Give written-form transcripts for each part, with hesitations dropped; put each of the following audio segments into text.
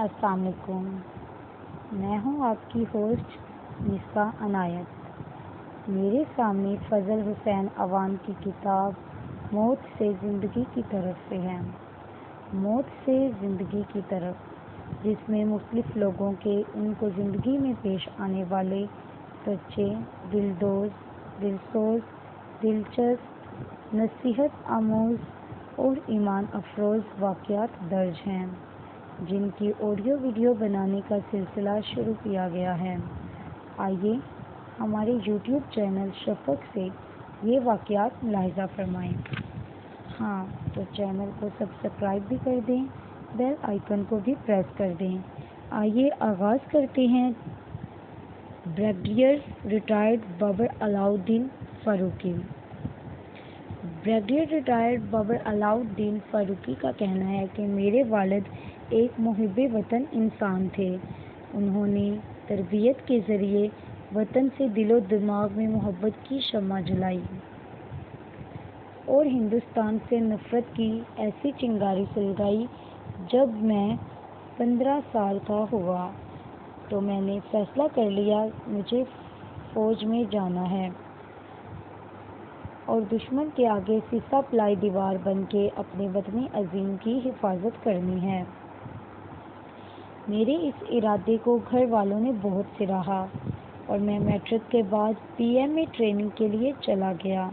السلام علیکم، میں ہوں آپ کی ہوسٹ مصباح عنایت۔ میرے سامنے فضل حسین عوان کی کتاب موت سے زندگی کی طرف سے ہے۔ موت سے زندگی کی طرف، جس میں مختلف لوگوں کے ان کو زندگی میں پیش آنے والے سچے، دلسوز، دلچسپ، نصیحت آموز اور ایمان افروز واقعات درج ہیں، جن کی آڈیو ویڈیو بنانے کا سلسلہ شروع کیا گیا ہے۔ آئیے ہمارے یوٹیوب چینل شفق سے یہ واقعات ملاحظہ فرمائیں۔ ہاں تو چینل کو سبسکرائب بھی کر دیں، بیل آئیکن کو بھی پریس کر دیں۔ آئیے آغاز کرتے ہیں۔ بریگیڈیئر ریٹائرڈ بابر علاء الدین فاروقی۔ بریگیڈیئر ریٹائرڈ بابر علاء الدین فاروقی کا کہنا ہے کہ میرے والد ایک محب وطن انسان تھے۔ انہوں نے تربیت کے ذریعے وطن سے دل و دماغ میں محبت کی شمع جلائی اور ہندوستان سے نفرت کی ایسی چنگاری سلگائی۔ جب میں 15 سال کا ہوا تو میں نے فیصلہ کر لیا مجھے فوج میں جانا ہے اور دشمن کے آگے سیسا پلائی دیوار بن کے اپنے وطن عظیم کی حفاظت کرنی ہے۔ میرے اس ارادے کو گھر والوں نے بہت سراہا اور میں میٹرک کے بعد PMA ٹریننگ کے لیے چلا گیا۔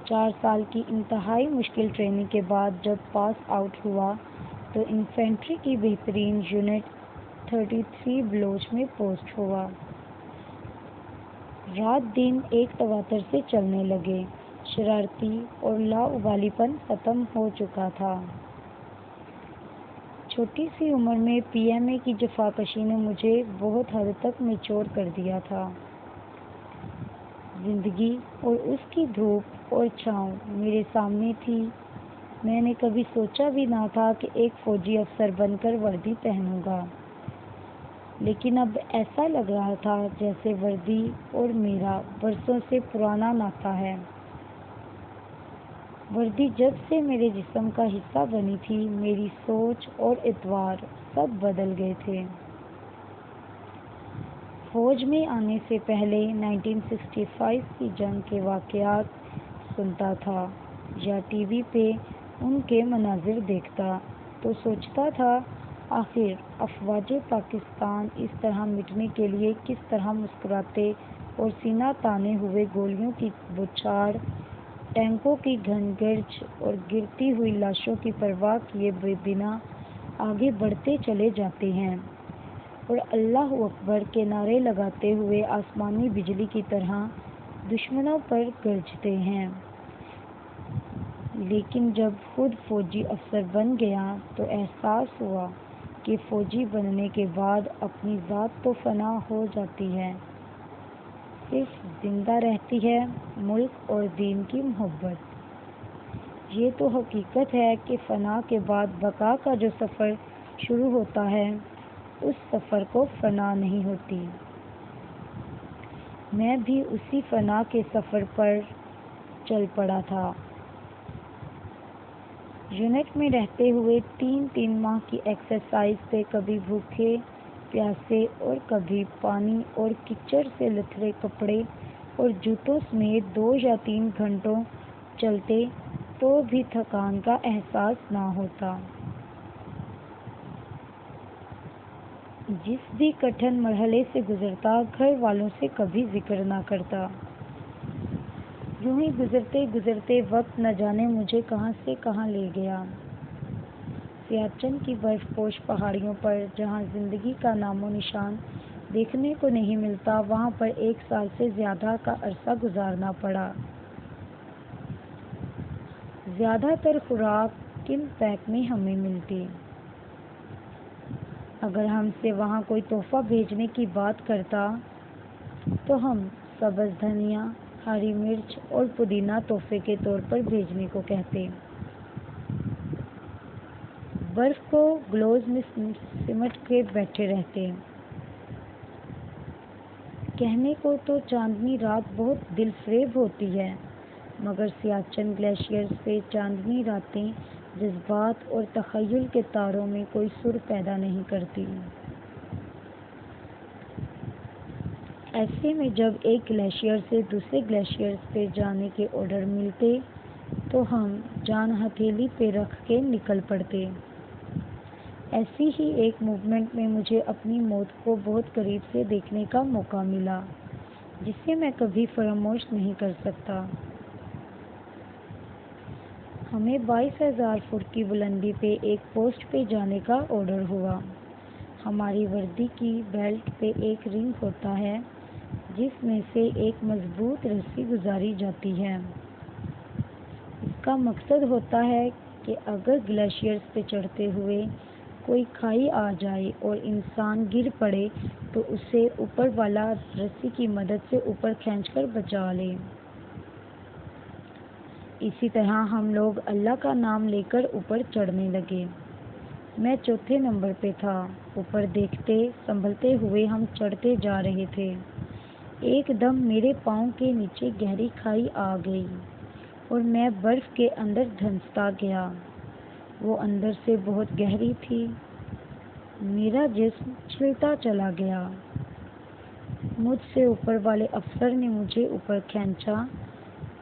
4 سال کی انتہائی مشکل ٹریننگ کے بعد جب پاس آؤٹ ہوا تو انفینٹری کی بہترین یونٹ 33 بلوچ میں پوسٹ ہوا۔ رات دن ایک تواتر سے چلنے لگے۔ شرارتی اور لاابالی پن ختم ہو چکا تھا۔ چھوٹی سی عمر میں PMA کی جفاکشی نے مجھے بہت حد تک میچور کر دیا تھا۔ زندگی اور اس کی دھوپ اور چھاؤں میرے سامنے تھی۔ میں نے کبھی سوچا بھی نہ تھا کہ ایک فوجی افسر بن کر وردی پہنوں گا، لیکن اب ایسا لگ رہا تھا جیسے وردی اور میرا برسوں سے پرانا ناطہ ہے۔ وردی جب سے میرے جسم کا حصہ بنی تھی، میری سوچ اور اطوار سب بدل گئے تھے۔ فوج میں آنے سے پہلے 1965 کی جنگ کے واقعات سنتا تھا یا ٹی وی پہ ان کے مناظر دیکھتا تو سوچتا تھا آخر افواج پاکستان اس طرح مٹنے کے لیے کس طرح مسکراتے اور سینہ تانے ہوئے گولیوں کی بوچھاڑ، ٹینکوں کی گھن گرج اور گرتی ہوئی لاشوں کی پرواہ کیے بنا آگے بڑھتے چلے جاتے ہیں اور اللہ اکبر کے نعرے لگاتے ہوئے آسمانی بجلی کی طرح دشمنوں پر گرجتے ہیں۔ لیکن جب خود فوجی افسر بن گیا تو احساس ہوا کہ فوجی بننے کے بعد اپنی ذات تو فنا ہو جاتی ہے، صرف زندہ رہتی ہے ملک اور دین کی محبت۔ یہ تو حقیقت ہے کہ فنا کے بعد بقا کا جو سفر شروع ہوتا ہے اس سفر کو فنا نہیں ہوتی۔ میں بھی اسی فنا کے سفر پر چل پڑا تھا۔ یونٹ میں رہتے ہوئے 3 ماہ کی ایکسرسائز پہ کبھی بھوکے پیاسے اور کبھی پانی اور کیچڑ سے لتھڑے کپڑے اور جوتوں سمیت 2 یا 3 گھنٹوں چلتے تو بھی تھکان کا احساس نہ ہوتا۔ جس بھی کٹھن مرحلے سے گزرتا گھر والوں سے کبھی ذکر نہ کرتا۔ یوں ہی گزرتے گزرتے وقت نہ جانے مجھے کہاں سے کہاں لے گیا۔ سیاچن کی برف پوش پہاڑیوں پر جہاں زندگی کا نام و نشان دیکھنے کو نہیں ملتا، وہاں پر 1 سال سے زیادہ کا عرصہ گزارنا پڑا۔ زیادہ تر خوراک کن پیک میں ہمیں ملتی۔ اگر ہم سے وہاں کوئی تحفہ بھیجنے کی بات کرتا تو ہم سبز دھنیا، ہری مرچ اور پودینہ تحفے کے طور پر بھیجنے کو کہتے۔ برف کو گلوز میں سمٹ کے بیٹھے رہتے۔ کہنے کو تو چاندنی رات بہت دل فریب ہوتی ہے، مگر سیاچن گلیشیئر سے چاندنی راتیں جذبات اور تخیل کے تاروں میں کوئی سر پیدا نہیں کرتی۔ ایسے میں جب ایک گلیشیئر سے دوسرے گلیشیئر پہ جانے کے آرڈر ملتے تو ہم جان ہتھیلی پہ رکھ کے نکل پڑتے۔ ایسی ہی ایک موومنٹ میں مجھے اپنی موت کو بہت قریب سے دیکھنے کا موقع ملا جسے میں کبھی فراموش نہیں کر سکتا۔ ہمیں 22,000 فٹ کی بلندی پہ ایک پوسٹ پہ جانے کا آرڈر ہوا۔ ہماری وردی کی بیلٹ پہ ایک رنگ ہوتا ہے جس میں سے ایک مضبوط رسی گزاری جاتی ہے۔ اس کا مقصد ہوتا ہے کہ اگر گلیشیئرز پہ چڑھتے ہوئے کوئی کھائی آ جائے اور انسان گر پڑے تو اسے اوپر والا رسی کی مدد سے اوپر کھینچ کر بچا لے۔ اسی طرح ہم لوگ اللہ کا نام لے کر اوپر چڑھنے لگے۔ میں چوتھے نمبر پہ تھا۔ اوپر دیکھتے سنبھلتے ہوئے ہم چڑھتے جا رہے تھے۔ ایک دم میرے پاؤں کے نیچے گہری کھائی آ گئی اور میں برف کے اندر دھنستا گیا۔ وہ اندر سے بہت گہری تھی۔ میرا جسم چھلتا چلا گیا۔ مجھ سے اوپر والے افسر نے مجھے اوپر کھینچا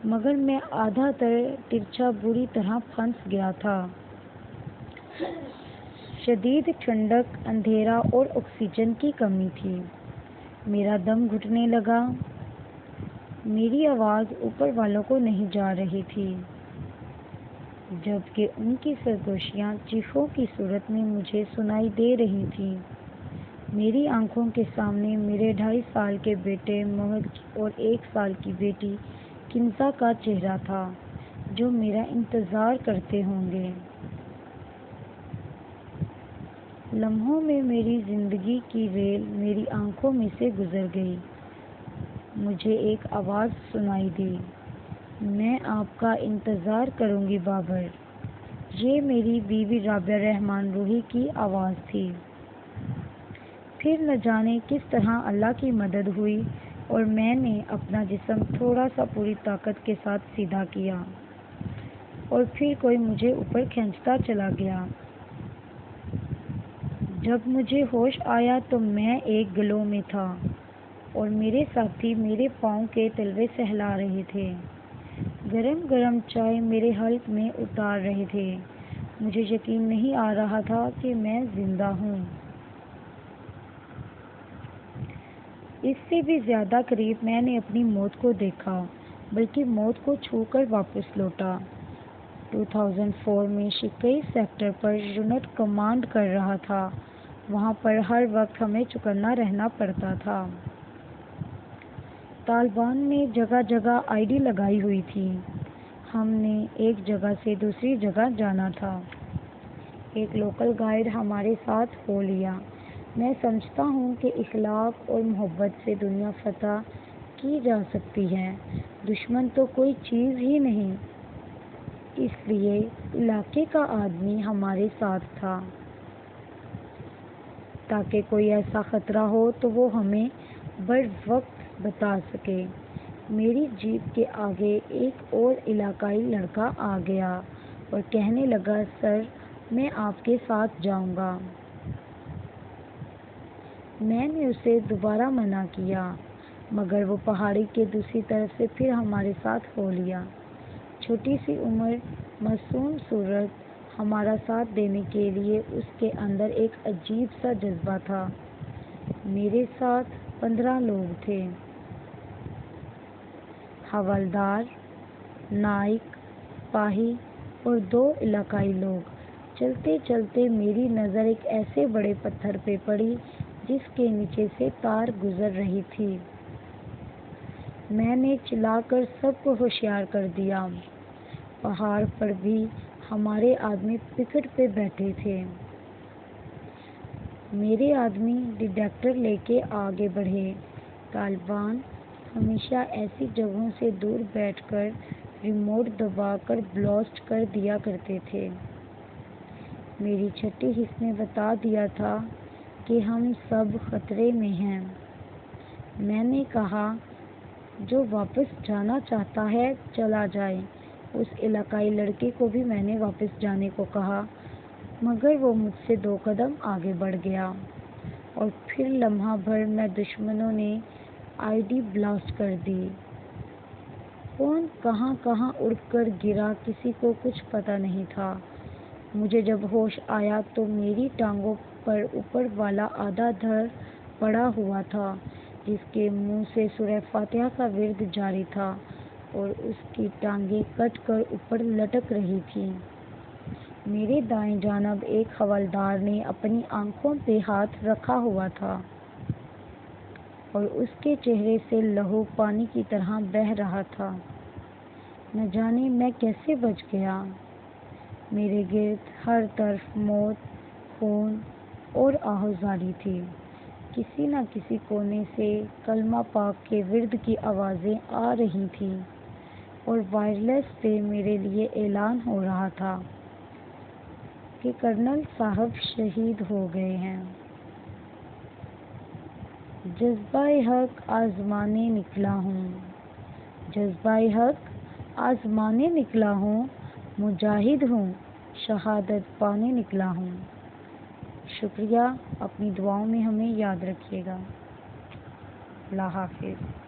مگر میں آدھا ترچھا بری طرح پھنس گیا تھا۔ شدید ٹھنڈک، اندھیرا اور آکسیجن کی کمی تھی۔ میرا دم گھٹنے لگا۔ میری آواز اوپر والوں کو نہیں جا رہی تھی جبکہ ان کی سرگوشیاں چیخوں کی صورت میں مجھے سنائی دے رہی تھیں۔ میری آنکھوں کے سامنے میرے 2.5 سال کے بیٹے مہج اور 1 سال کی بیٹی کنزا کا چہرہ تھا جو میرا انتظار کرتے ہوں گے۔ لمحوں میں میری زندگی کی ریل میری آنکھوں میں سے گزر گئی۔ مجھے ایک آواز سنائی دی، میں آپ کا انتظار کروں گی بابر۔ یہ میری بیوی رابعہ رحمان روحی کی آواز تھی۔ پھر نہ جانے کس طرح اللہ کی مدد ہوئی اور میں نے اپنا جسم تھوڑا سا پوری طاقت کے ساتھ سیدھا کیا اور پھر کوئی مجھے اوپر کھینچتا چلا گیا۔ جب مجھے ہوش آیا تو میں ایک گلو میں تھا اور میرے ساتھی میرے پاؤں کے تلوے سہلا رہے تھے، گرم گرم چائے میرے حلق میں اتار رہے تھے۔ مجھے یقین نہیں آ رہا تھا کہ میں زندہ ہوں۔ اس سے بھی زیادہ قریب میں نے اپنی موت کو دیکھا، بلکہ موت کو چھو کر واپس لوٹا۔ 2004 میں شقیق سیکٹر پر یونٹ کمانڈ کر رہا تھا۔ وہاں پر ہر وقت ہمیں چوکنا رہنا پڑتا تھا۔ طالبان نے جگہ جگہ آئی ڈی لگائی ہوئی تھی۔ ہم نے ایک جگہ سے دوسری جگہ جانا تھا۔ ایک لوکل گائیڈ ہمارے ساتھ ہو لیا۔ میں سمجھتا ہوں کہ اخلاق اور محبت سے دنیا فتح کی جا سکتی ہے، دشمن تو کوئی چیز ہی نہیں۔ اس لیے علاقے کا آدمی ہمارے ساتھ تھا تاکہ کوئی ایسا خطرہ ہو تو وہ ہمیں بروقت بتا سکے۔ میری جیپ کے آگے ایک اور علاقائی لڑکا آ گیا اور کہنے لگا، سر میں آپ کے ساتھ جاؤں گا۔ میں نے اسے دوبارہ منع کیا مگر وہ پہاڑی کے دوسری طرف سے پھر ہمارے ساتھ ہو لیا۔ چھوٹی سی عمر، معصوم صورت، ہمارا ساتھ دینے کے لیے اس کے اندر ایک عجیب سا جذبہ تھا۔ میرے ساتھ 15 لوگ تھے، حوالدار، نائک، سپاہی اور 2 علاقائی لوگ۔ چلتے چلتے میری نظر ایک ایسے بڑے پتھر پہ پڑی جس کے نیچے سے تار گزر رہی تھی۔ میں نے چلا کر سب کو ہوشیار کر دیا۔ پہاڑ پر بھی ہمارے آدمی پکٹ پہ بیٹھے تھے۔ میرے آدمی ڈیٹیکٹر لے کے آگے بڑھے۔ طالبان ہمیشہ ایسی جگہوں سے دور بیٹھ کر ریموٹ دبا کر بلاسٹ کر دیا کرتے تھے۔ میری چھٹی حس نے بتا دیا تھا کہ ہم سب خطرے میں ہیں۔ میں نے کہا، جو واپس جانا چاہتا ہے چلا جائے۔ اس علاقائی لڑکے کو بھی میں نے واپس جانے کو کہا، مگر وہ مجھ سے 2 قدم آگے بڑھ گیا، اور پھر لمحہ بھر میں دشمنوں نے آئی ڈی بلاسٹ کر دی۔ کون کہاں کہاں اڑ کر گرا، کسی کو کچھ پتہ نہیں تھا۔ مجھے جب ہوش آیا تو میری ٹانگوں پر اوپر والا آدھا دھڑ پڑا ہوا تھا، جس کے منہ سے سورہ فاتحہ کا ورد جاری تھا، اور اس کی ٹانگیں کٹ کر اوپر لٹک رہی تھیں۔ میرے دائیں جانب ایک حوالدار نے اپنی آنکھوں پہ ہاتھ رکھا ہوا تھا، اور اس کے چہرے سے لہو پانی کی طرح بہہ رہا تھا۔ نہ جانے میں کیسے بچ گیا۔ میرے گرد ہر طرف موت، خون اور آہوازاری تھی۔ کسی نہ کسی کونے سے کلمہ پاک کے ورد کی آوازیں آ رہی تھیں، اور وائرلیس پہ میرے لیے اعلان ہو رہا تھا کہ کرنل صاحب شہید ہو گئے ہیں۔ جذبہ حق آزمانے نکلا ہوں، جذبہ حق آزمانے نکلا ہوں، مجاہد ہوں، شہادت پانے نکلا ہوں۔ شکریہ، اپنی دعاؤں میں ہمیں یاد رکھیے گا۔ اللہ حافظ۔